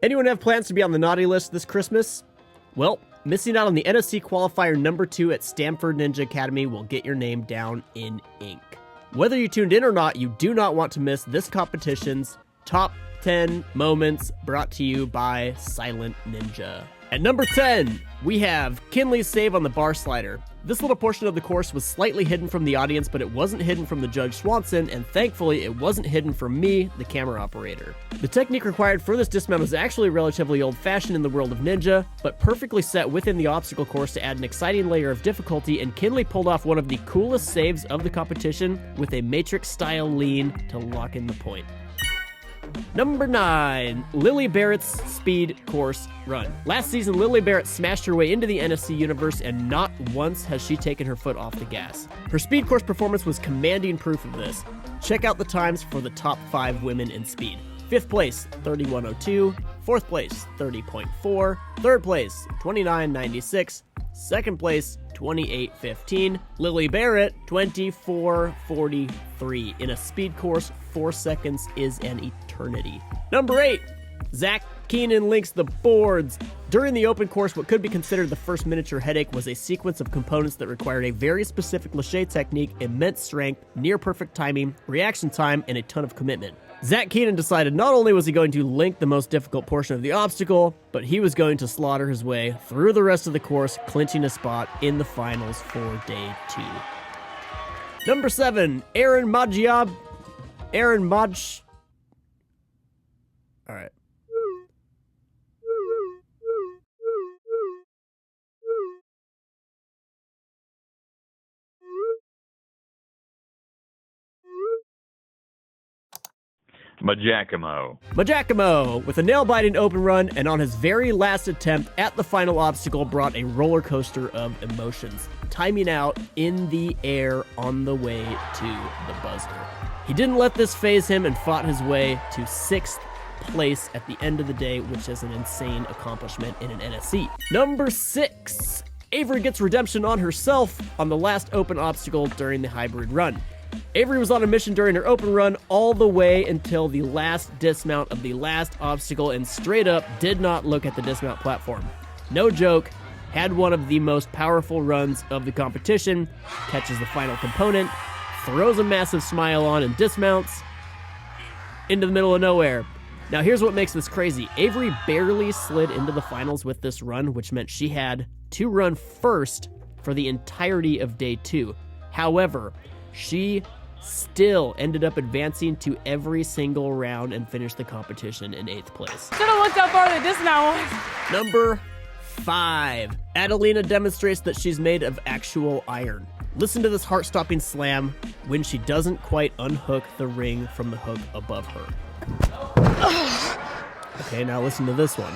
Anyone have plans to be on the naughty list this Christmas? Well, missing out on the NFC qualifier number 2 at Stamford Ninja Academy will get your name down in ink. Whether you tuned in or not, you do not want to miss this competition's top 10 moments brought to you by Silent Ninja. At number 10, we have Kinley's save on the bar slider. This little portion of the course was slightly hidden from the audience, but it wasn't hidden from the Judge Swanson, and thankfully it wasn't hidden from me, the camera operator. The technique required for this dismount is actually relatively old-fashioned in the world of Ninja, but perfectly set within the obstacle course to add an exciting layer of difficulty, and Kinley pulled off one of the coolest saves of the competition with a Matrix-style lean to lock in the point. Number 9, Lily Barrett's speed course run. Last season, Lily Barrett smashed her way into the NFC universe, and not once has she taken her foot off the gas. Her speed course performance was commanding proof of this. Check out the times for the top 5 women in speed. 5th place, 31:02. 4th place, 30.4. 3rd place, 29:96. 2nd place, 28:15. Lily Barrett, 24:43. In a speed course, 4 seconds is an eternity. Number 8, Zack Keenan links the boards. During the open course, what could be considered the first miniature headache was a sequence of components that required a very specific lâché technique, immense strength, near perfect timing, reaction time, and a ton of commitment. Zack Keenan decided not only was he going to link the most difficult portion of the obstacle, but he was going to slaughter his way through the rest of the course, clinching a spot in the finals for day 2. Number 7, Alright. Maggiacomo, with a nail-biting open run, and on his very last attempt at the final obstacle, brought a roller coaster of emotions, timing out in the air on the way to the buzzer. He didn't let this faze him and fought his way to 6th place at the end of the day, which is an insane accomplishment in an NFC. Number 6, Avery gets redemption on herself on the last open obstacle during the hybrid run. Avery was on a mission during her open run all the way until the last dismount of the last obstacle, and straight up did not look at the dismount platform. No joke, had one of the most powerful runs of the competition, catches the final component, throws a massive smile on and dismounts into the middle of nowhere. Now here's what makes this crazy. Avery barely slid into the finals with this run, which meant she had to run first for the entirety of day 2. However, she still ended up advancing to every single round and finished the competition in 8th place. Should have looked how far the dismount was. Number 5, Adelina demonstrates that she's made of actual iron. Listen to this heart-stopping slam when she doesn't quite unhook the ring from the hook above her. Okay, now listen to this one.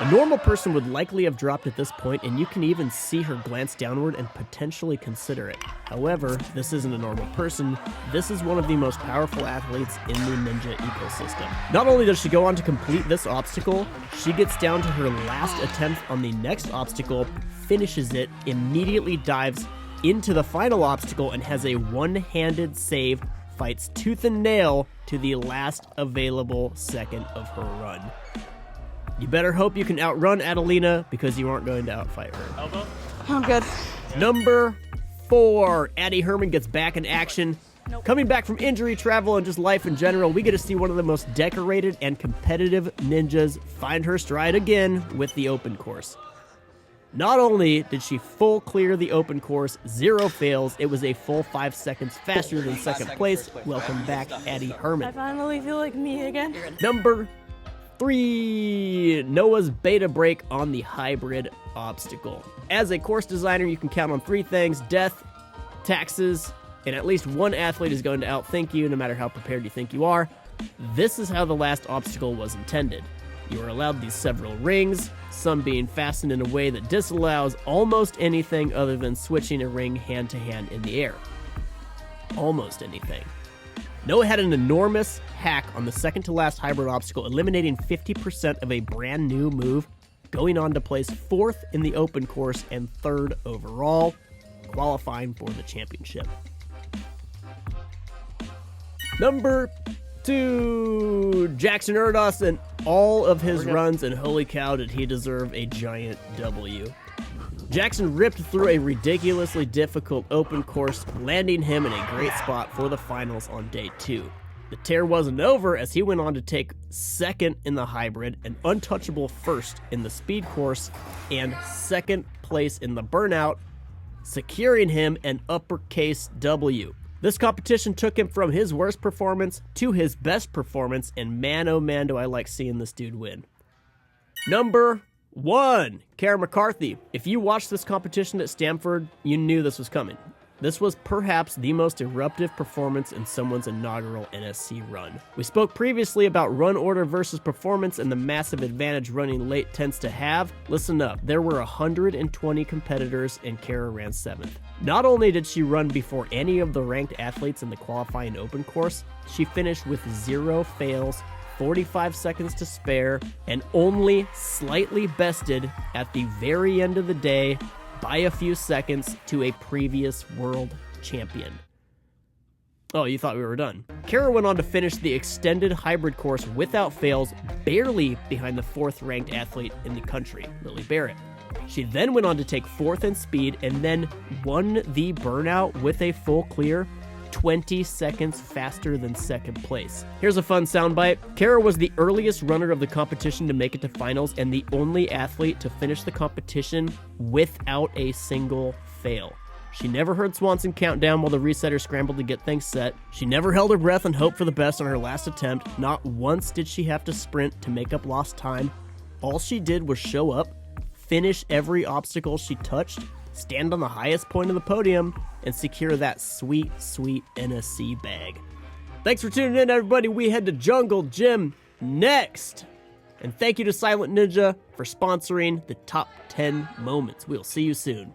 A normal person would likely have dropped at this point, and you can even see her glance downward and potentially consider it. However, this isn't a normal person. This is one of the most powerful athletes in the ninja ecosystem. Not only does she go on to complete this obstacle, she gets down to her last attempt on the next obstacle, finishes it, immediately dives into the final obstacle, and has a one-handed save, fights tooth and nail to the last available second of her run. You better hope you can outrun Adelina, because you aren't going to outfight her. Elbow? I'm good. Number 4, Addy Herman gets back in action. Nope. Coming back from injury, travel, and just life in general, we get to see one of the most decorated and competitive ninjas find her stride again with the open course. Not only did she full clear the open course, 0 fails, it was a full 5 seconds faster than second place. Welcome back, Addy Herman. I finally feel like me again. Number 3, Noah's beta break on the hybrid obstacle. As a course designer, you can count on 3 things: death, taxes, and at least one athlete is going to outthink you no matter how prepared you think you are. This is how the last obstacle was intended. You are allowed these several rings, some being fastened in a way that disallows almost anything other than switching a ring hand to hand in the air. Almost anything. Noah had an enormous hack on the second to last hybrid obstacle, eliminating 50% of a brand new move going on to place 4th in the open course and 3rd overall, qualifying for the championship. Number 2, Jackson Erdos, and all of his runs, and holy cow, did he deserve a giant W. Jackson ripped through a ridiculously difficult open course, landing him in a great spot for the finals on day 2. The tear wasn't over, as he went on to take 2nd in the hybrid, an untouchable 1st in the speed course, and 2nd place in the burnout, securing him an uppercase W. This competition took him from his worst performance to his best performance, and man oh man do I like seeing this dude win. Number 1, Cara McCarthy. If you watched this competition at Stamford, you knew this was coming. This was perhaps the most eruptive performance in someone's inaugural NSC run. We spoke previously about run order versus performance and the massive advantage running late tends to have. Listen up, there were 120 competitors and Cara ran 7th. Not only did she run before any of the ranked athletes in the qualifying open course, she finished with 0 fails, 45 seconds to spare, and only slightly bested at the very end of the day by a few seconds to a previous world champion. Oh, you thought we were done. Cara went on to finish the extended hybrid course without fails, barely behind the 4th ranked athlete in the country, Lily Barrett. She then went on to take 4th in speed and then won the burnout with a full clear, 20 seconds faster than 2nd place. Here's a fun soundbite. Cara was the earliest runner of the competition to make it to finals and the only athlete to finish the competition without a single fail. She never heard Swanson count down while the resetter scrambled to get things set. She never held her breath and hoped for the best on her last attempt. Not once did she have to sprint to make up lost time. All she did was show up, finish every obstacle she touched, stand on the highest point of the podium, and secure that sweet, sweet NSC bag. Thanks for tuning in, everybody. We head to Jungle Gym next. And thank you to Silent Ninja for sponsoring the top 10 moments. We'll see you soon.